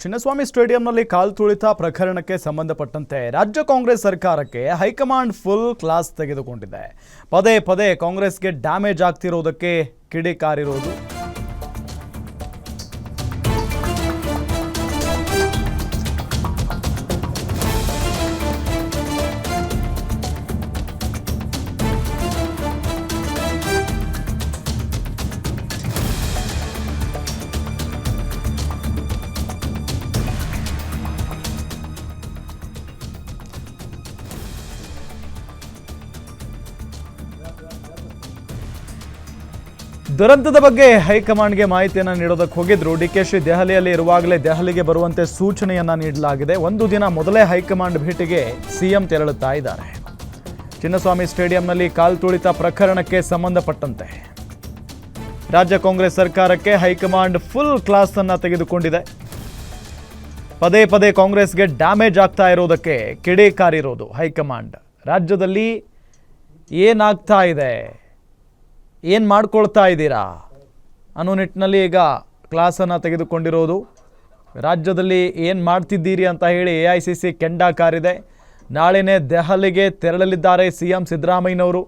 ಚಿನ್ನಸ್ವಾಮಿ ಸ್ಟೇಡಿಯಂನಲ್ಲಿ ಕಾಲ್ ತುಳಿತ ಪ್ರಕರಣಕ್ಕೆ ಸಂಬಂಧಪಟ್ಟಂತೆ ರಾಜ್ಯ ಕಾಂಗ್ರೆಸ್ ಸರ್ಕಾರಕ್ಕೆ ಹೈಕಮಾಂಡ್ ಫುಲ್ ಕ್ಲಾಸ್ ತೆಗೆದುಕೊಂಡಿದೆ. ಪದೇ ಪದೇ ಕಾಂಗ್ರೆಸ್ಗೆ ಡ್ಯಾಮೇಜ್ ಆಗ್ತಿರೋದಕ್ಕೆ ಕಿಡಿಕಾರಿರೋದು. ದುರಂತದ ಬಗ್ಗೆ ಹೈಕಮಾಂಡ್ಗೆ ಮಾಹಿತಿಯನ್ನು ನೀಡೋದಕ್ಕೆ ಹೋಗಿದ್ರು ಡಿಕೆಶಿ. ದೆಹಲಿಯಲ್ಲಿ ಇರುವಾಗಲೇ ದೆಹಲಿಗೆ ಬರುವಂತೆ ಸೂಚನೆಯನ್ನ ನೀಡಲಾಗಿದೆ. ಒಂದು ದಿನ ಮೊದಲೇ ಹೈಕಮಾಂಡ್ ಭೇಟಿಗೆ ಸಿಎಂ ತೆರಳುತ್ತಾ ಇದ್ದಾರೆ. ಚಿನ್ನಸ್ವಾಮಿ ಸ್ಟೇಡಿಯಂನಲ್ಲಿ ಕಾಲ್ ತುಳಿತ ಪ್ರಕರಣಕ್ಕೆ ಸಂಬಂಧಪಟ್ಟಂತೆ ರಾಜ್ಯ ಕಾಂಗ್ರೆಸ್ ಸರ್ಕಾರಕ್ಕೆ ಹೈಕಮಾಂಡ್ ಫುಲ್ ಕ್ಲಾಸ್ ಅನ್ನ ತೆಗೆದುಕೊಂಡಿದೆ. ಪದೇ ಪದೇ ಕಾಂಗ್ರೆಸ್ಗೆ ಡ್ಯಾಮೇಜ್ ಆಗ್ತಾ ಇರೋದಕ್ಕೆ ಕಿಡಿಕಾರಿರೋದು ಹೈಕಮಾಂಡ್. ರಾಜ್ಯದಲ್ಲಿ ಏನಾಗ್ತಾ ಇದೆ, ಏನು ಮಾಡ್ಕೊಳ್ತಾ ಇದ್ದೀರಾ ಅನ್ನೋ ನಿಟ್ಟಿನಲ್ಲಿ ಈಗ ಕ್ಲಾಸನ್ನು ತೆಗೆದುಕೊಂಡಿರೋದು. ರಾಜ್ಯದಲ್ಲಿ ಏನು ಮಾಡ್ತಿದ್ದೀರಿ ಅಂತ ಹೇಳಿ AICC ಕೆಂಡ ಕಾರಿದೆ. ನಾಳೆನೇ ದೆಹಲಿಗೆ ತೆರಳಲಿದ್ದಾರೆ CM ಸಿದ್ದರಾಮಯ್ಯನವರು.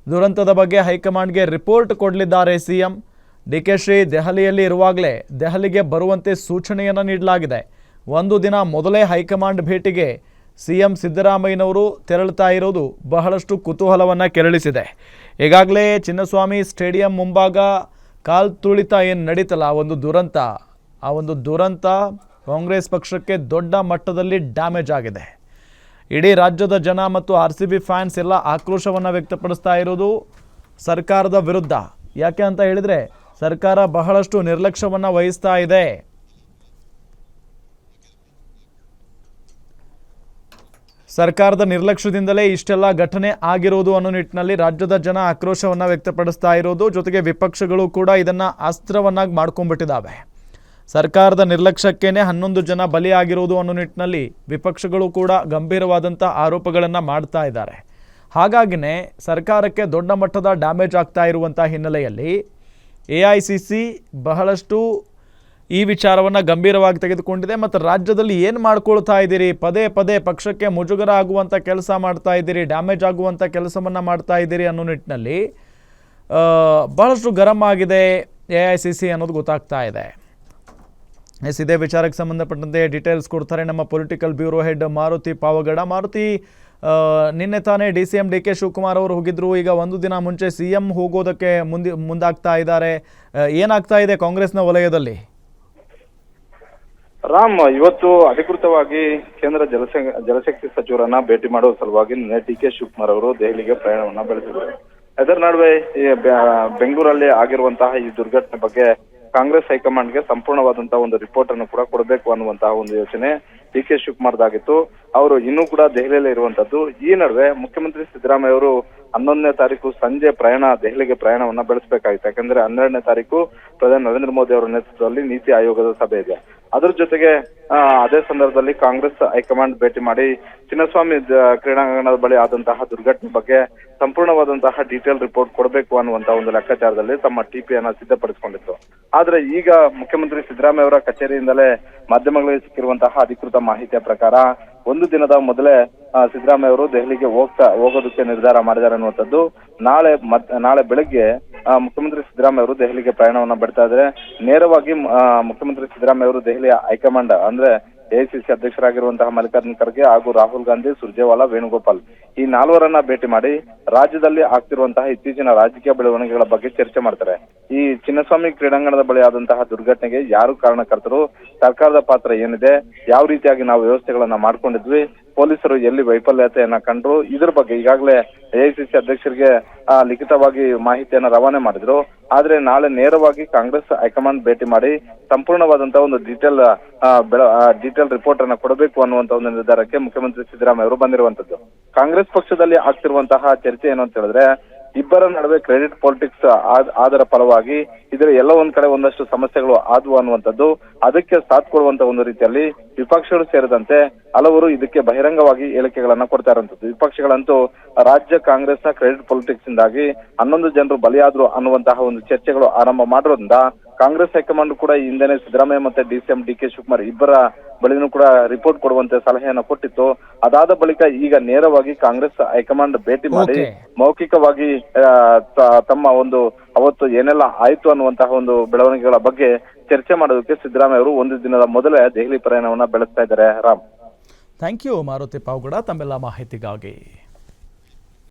ದುರಂತದ ಬಗ್ಗೆ ಹೈಕಮಾಂಡ್ಗೆ ರಿಪೋರ್ಟ್ ಕೊಡಲಿದ್ದಾರೆ CM. ಡಿಕೆಶಿ ದೆಹಲಿಯಲ್ಲಿ ಇರುವಾಗಲೇ ದೆಹಲಿಗೆ ಬರುವಂತೆ ಸೂಚನೆಯನ್ನು ನೀಡಲಾಗಿದೆ. ಒಂದು ದಿನ ಮೊದಲೇ ಹೈಕಮಾಂಡ್ ಭೇಟಿಗೆ CM ಸಿದ್ದರಾಮಯ್ಯನವರು ತೆರಳುತ್ತಾ ಇರೋದು ಬಹಳಷ್ಟು ಕುತೂಹಲವನ್ನು ಕೆರಳಿಸಿದೆ. ಈಗಾಗಲೇ ಚಿನ್ನಸ್ವಾಮಿ ಸ್ಟೇಡಿಯಂ ಮುಂಭಾಗ ಕಾಲ್ ತುಳಿತ ಏನು ನಡೀತಲ್ಲ, ಒಂದು ದುರಂತ, ಆ ಒಂದು ದುರಂತ ಕಾಂಗ್ರೆಸ್ ಪಕ್ಷಕ್ಕೆ ದೊಡ್ಡ ಮಟ್ಟದಲ್ಲಿ ಡ್ಯಾಮೇಜ್ ಆಗಿದೆ. ಇಡೀ ರಾಜ್ಯದ ಜನ ಮತ್ತು RCB ಫ್ಯಾನ್ಸ್ ಎಲ್ಲ ಆಕ್ರೋಶವನ್ನು ವ್ಯಕ್ತಪಡಿಸ್ತಾ ಇರೋದು ಸರ್ಕಾರದ ವಿರುದ್ಧ. ಯಾಕೆ ಅಂತ ಹೇಳಿದರೆ ಸರ್ಕಾರ ಬಹಳಷ್ಟು ನಿರ್ಲಕ್ಷ್ಯವನ್ನು ವಹಿಸ್ತಾ ಇದೆ. ಸರ್ಕಾರದ ನಿರ್ಲಕ್ಷ್ಯದಿಂದಲೇ ಇಷ್ಟೆಲ್ಲ ಘಟನೆ ಆಗಿರೋದು ಅನ್ನೋ ನಿಟ್ಟಿನಲ್ಲಿ ರಾಜ್ಯದ ಜನ ಆಕ್ರೋಶವನ್ನು ವ್ಯಕ್ತಪಡಿಸ್ತಾ ಇರೋದು. ಜೊತೆಗೆ ವಿಪಕ್ಷಗಳು ಕೂಡ ಇದನ್ನು ಅಸ್ತ್ರವನ್ನಾಗಿ ಮಾಡ್ಕೊಂಡ್ಬಿಟ್ಟಿದ್ದಾವೆ. ಸರ್ಕಾರದ ನಿರ್ಲಕ್ಷ್ಯಕ್ಕೇನೆ 11 ಜನ ಬಲಿಯಾಗಿರೋದು ಅನ್ನೋ ನಿಟ್ಟಿನಲ್ಲಿ ವಿಪಕ್ಷಗಳು ಕೂಡ ಗಂಭೀರವಾದಂಥ ಆರೋಪಗಳನ್ನು ಮಾಡ್ತಾ ಇದ್ದಾರೆ. ಹಾಗಾಗಿನೇ ಸರ್ಕಾರಕ್ಕೆ ದೊಡ್ಡ ಮಟ್ಟದ ಡ್ಯಾಮೇಜ್ ಆಗ್ತಾ ಇರುವಂಥ ಹಿನ್ನೆಲೆಯಲ್ಲಿ AICC ಬಹಳಷ್ಟು ಈ ವಿಚಾರವನ್ನು ಗಂಭೀರವಾಗಿ ತೆಗೆದುಕೊಂಡಿದೆ. ಮತ್ತು ರಾಜ್ಯದಲ್ಲಿ ಏನು ಮಾಡ್ಕೊಳ್ತಾ ಇದ್ದೀರಿ, ಪದೇ ಪದೇ ಪಕ್ಷಕ್ಕೆ ಮುಜುಗರ ಆಗುವಂಥ ಕೆಲಸ ಮಾಡ್ತಾ ಇದ್ದೀರಿ, ಡ್ಯಾಮೇಜ್ ಆಗುವಂಥ ಕೆಲಸವನ್ನು ಮಾಡ್ತಾ ಇದ್ದೀರಿ ಅನ್ನೋ ನಿಟ್ಟಿನಲ್ಲಿ ಬಹಳಷ್ಟು ಗರಂ ಆಗಿದೆ AICC ಅನ್ನೋದು ಗೊತ್ತಾಗ್ತಾ ಇದೆ. ಇದೇ ವಿಚಾರಕ್ಕೆ ಸಂಬಂಧಪಟ್ಟಂತೆ ಡೀಟೇಲ್ಸ್ ಕೊಡ್ತಾರೆ ನಮ್ಮ political bureau head Maruti Pavagada. Maruti, ನಿನ್ನೆ ತಾನೇ DCM DK ಶಿವಕುಮಾರ್ ಅವರು ಹೋಗಿದ್ರು. ಈಗ ಒಂದು ದಿನ ಮುಂಚೆ CM ಹೋಗೋದಕ್ಕೆ ಮುಂದಾಗ್ತಾ ಇದ್ದಾರೆ. ಏನಾಗ್ತಾ ಇದೆ ಕಾಂಗ್ರೆಸ್ನ ವಲಯದಲ್ಲಿ? ರಾಮ್, ಇವತ್ತು ಅಧಿಕೃತವಾಗಿ ಕೇಂದ್ರ ಜಲಶಕ್ತಿ ಸಚಿವರನ್ನ ಭೇಟಿ ಮಾಡುವ ಸಲುವಾಗಿ ನಿನ್ನೆ DK ಶಿವಕುಮಾರ್ ಅವರು ದೆಹಲಿಗೆ ಪ್ರಯಾಣವನ್ನ ಬೆಳೆಸಿದ್ದಾರೆ. ಇದರ ನಡುವೆ ಬೆಂಗಳೂರಲ್ಲಿ ಆಗಿರುವಂತಹ ಈ ದುರ್ಘಟನೆ ಬಗ್ಗೆ ಕಾಂಗ್ರೆಸ್ ಹೈಕಮಾಂಡ್ಗೆ ಸಂಪೂರ್ಣವಾದಂತಹ ಒಂದು ರಿಪೋರ್ಟ್ ಅನ್ನು ಕೂಡ ಕೊಡಬೇಕು ಅನ್ನುವಂತಹ ಒಂದು ಯೋಚನೆ DK ಶಿವಕುಮಾರ್ದಾಗಿತ್ತು. ಅವರು ಇನ್ನೂ ಕೂಡ ದೆಹಲಿಯಲ್ಲಿ ಇರುವಂತದ್ದು. ಈ ನಡುವೆ ಮುಖ್ಯಮಂತ್ರಿ ಸಿದ್ದರಾಮಯ್ಯ ಅವರು 11ನೇ ತಾರೀಕು ಸಂಜೆ ದೆಹಲಿಗೆ ಪ್ರಯಾಣವನ್ನ ಬೆಳೆಸಬೇಕಾಗಿತ್ತು. ಯಾಕಂದ್ರೆ 12ನೇ ತಾರೀಕು ಪ್ರಧಾನಿ ನರೇಂದ್ರ ಮೋದಿ ಅವರ ನೇತೃತ್ವದಲ್ಲಿ ನೀತಿ ಆಯೋಗದ ಸಭೆ ಇದೆ. ಅದ್ರ ಜೊತೆಗೆ ಅದೇ ಸಂದರ್ಭದಲ್ಲಿ ಕಾಂಗ್ರೆಸ್ ಹೈಕಮಾಂಡ್ ಭೇಟಿ ಮಾಡಿ ಚಿನ್ನಸ್ವಾಮಿ ಕ್ರೀಡಾಂಗಣದ ಬಳಿ ಆದಂತಹ ದುರ್ಘಟನೆ ಬಗ್ಗೆ ಸಂಪೂರ್ಣವಾದಂತಹ ಡೀಟೇಲ್ ರಿಪೋರ್ಟ್ ಕೊಡಬೇಕು ಅನ್ನುವಂತಹ ಒಂದು ಲೆಕ್ಕಾಚಾರದಲ್ಲಿ ತಮ್ಮ TPಯನ್ನ ಸಿದ್ಧಪಡಿಸಿಕೊಂಡಿತ್ತು. ಆದ್ರೆ ಈಗ ಮುಖ್ಯಮಂತ್ರಿ ಸಿದ್ದರಾಮಯ್ಯ ಅವರ ಕಚೇರಿಯಿಂದಲೇ ಮಾಧ್ಯಮಗಳಿಗೆ ಸಿಕ್ಕಿರುವಂತಹ ಅಧಿಕೃತ ಮಾಹಿತಿಯ ಪ್ರಕಾರ ಒಂದು ದಿನದ ಮೊದಲೇ ಸಿದ್ದರಾಮಯ್ಯ ಅವರು ದೆಹಲಿಗೆ ಹೋಗೋದಕ್ಕೆ ನಿರ್ಧಾರ ಮಾಡಿದ್ದಾರೆ ಅನ್ನುವಂಥದ್ದು. ನಾಳೆ ಬೆಳಗ್ಗೆ ಮುಖ್ಯಮಂತ್ರಿ ಸಿದ್ದರಾಮಯ್ಯ ಅವರು ದೆಹಲಿಗೆ ಪ್ರಯಾಣವನ್ನ ಬೆಡ್ತಾ ಇದ್ದಾರೆ. ನೇರವಾಗಿ ಮುಖ್ಯಮಂತ್ರಿ ಸಿದ್ದರಾಮಯ್ಯ ಅವರು ದೆಹಲಿಯ ಹೈಕಮಾಂಡ್ ಅಂದ್ರೆ AICC ಅಧ್ಯಕ್ಷರಾಗಿರುವಂತಹ ಮಲ್ಲಿಕಾರ್ಜುನ್ ಖರ್ಗೆ ಹಾಗೂ ರಾಹುಲ್ ಗಾಂಧಿ, ಸುರ್ಜೇವಾಲಾ, ವೇಣುಗೋಪಾಲ್ ಈ 4ವರನ್ನ ಭೇಟಿ ಮಾಡಿ ರಾಜ್ಯದಲ್ಲಿ ಆಗ್ತಿರುವಂತಹ ಇತ್ತೀಚಿನ ರಾಜಕೀಯ ಬೆಳವಣಿಗೆಗಳ ಬಗ್ಗೆ ಚರ್ಚೆ ಮಾಡ್ತಾರೆ. ಈ ಚಿನ್ನಸ್ವಾಮಿ ಕ್ರೀಡಾಂಗಣದ ಬಳಿ ಆದಂತಹ ದುರ್ಘಟನೆಗೆ ಯಾರು ಕಾರಣಕರ್ತರು, ಸರ್ಕಾರದ ಪಾತ್ರ ಏನಿದೆ, ಯಾವ ರೀತಿಯಾಗಿ ನಾವು ವ್ಯವಸ್ಥೆಗಳನ್ನ ಮಾಡ್ಕೊಂಡಿದ್ವಿ, ಪೊಲೀಸರು ಎಲ್ಲಿ ವೈಫಲ್ಯತೆಯನ್ನ ಕಂಡ್ರು, ಇದ್ರ ಬಗ್ಗೆ ಈಗಾಗಲೇ AICC ಅಧ್ಯಕ್ಷರಿಗೆ ಲಿಖಿತವಾಗಿ ಮಾಹಿತಿಯನ್ನ ರವಾನೆ ಮಾಡಿದ್ರು. ಆದ್ರೆ ನಾಳೆ ನೇರವಾಗಿ ಕಾಂಗ್ರೆಸ್ ಹೈಕಮಾಂಡ್ ಭೇಟಿ ಮಾಡಿ ಸಂಪೂರ್ಣವಾದಂತಹ ಒಂದು ಡೀಟೇಲ್ ರಿಪೋರ್ಟ್ ಅನ್ನ ಕೊಡಬೇಕು ಅನ್ನುವಂತ ಒಂದು ನಿರ್ಧಾರಕ್ಕೆ ಮುಖ್ಯಮಂತ್ರಿ ಸಿದ್ದರಾಮಯ್ಯ ಅವರು ಬಂದಿರುವಂತದ್ದು. ಕಾಂಗ್ರೆಸ್ ಪಕ್ಷದಲ್ಲಿ ಆಗ್ತಿರುವಂತಹ ಚರ್ಚೆ ಏನು ಅಂತ ಹೇಳಿದ್ರೆ, ಇಬ್ಬರ ನಡುವೆ ಕ್ರೆಡಿಟ್ ಪಾಲಿಟಿಕ್ಸ್ ಆದರ ಫಲವಾಗಿ ಇದರ ಎಲ್ಲ ಒಂದ್ ಕಡೆ ಒಂದಷ್ಟು ಸಮಸ್ಯೆಗಳು ಆದ್ವು ಅನ್ನುವಂಥದ್ದು. ಅದಕ್ಕೆ ಸಾಥ್ ಕೊಡುವಂತ ಒಂದು ರೀತಿಯಲ್ಲಿ ವಿಪಕ್ಷಗಳು ಸೇರಿದಂತೆ ಹಲವರು ಇದಕ್ಕೆ ಬಹಿರಂಗವಾಗಿ ಹೇಳಿಕೆಗಳನ್ನ ಕೊಡ್ತಾ ಇರುವಂತದ್ದು. ವಿಪಕ್ಷಗಳಂತೂ ರಾಜ್ಯ ಕಾಂಗ್ರೆಸ್ನ ಕ್ರೆಡಿಟ್ ಪಾಲಿಟಿಕ್ಸ್ ಇಂದಾಗಿ 11 ಜನರು ಬಲಿಯಾದ್ರು ಅನ್ನುವಂತಹ ಒಂದು ಚರ್ಚೆಗಳು ಆರಂಭ ಮಾಡಿರೋದ್ರಿಂದ ಕಾಂಗ್ರೆಸ್ ಹೈಕಮಾಂಡ್ ಕೂಡ ಈ ಹಿಂದೆನೆ ಸಿದ್ದರಾಮಯ್ಯ ಮತ್ತೆ DCM DK ಶಿವಕುಮಾರ್ ಇಬ್ಬರ ಬಳಿನೂ ಕೂಡ ರಿಪೋರ್ಟ್ ಕೊಡುವಂತೆ ಸಲಹೆಯನ್ನು ಕೊಟ್ಟಿತ್ತು. ಅದಾದ ಬಳಿಕ ಈಗ ನೇರವಾಗಿ ಕಾಂಗ್ರೆಸ್ ಹೈಕಮಾಂಡ್ ಭೇಟಿ ಮಾಡಿ ಮೌಖಿಕವಾಗಿ ತಮ್ಮ ಒಂದು ಅವತ್ತು ಏನೆಲ್ಲ ಆಯ್ತು ಅನ್ನುವಂತಹ ಒಂದು ಬೆಳವಣಿಗೆಗಳ ಬಗ್ಗೆ ಚರ್ಚೆ ಮಾಡೋದಕ್ಕೆ ಸಿದ್ದರಾಮಯ್ಯ ಅವರು ಒಂದು ದಿನದ ಮೊದಲೇ ದೆಹಲಿ ಪ್ರಯಾಣವನ್ನ ಬೆಳೆಸ್ತಾ ಇದ್ದಾರೆ. ರಾಮ್, ಥ್ಯಾಂಕ್ ಯು ಮಾರುತಿ ಪಾವಗಡ ತಮ್ಮೆಲ್ಲ ಮಾಹಿತಿಗಾಗಿ.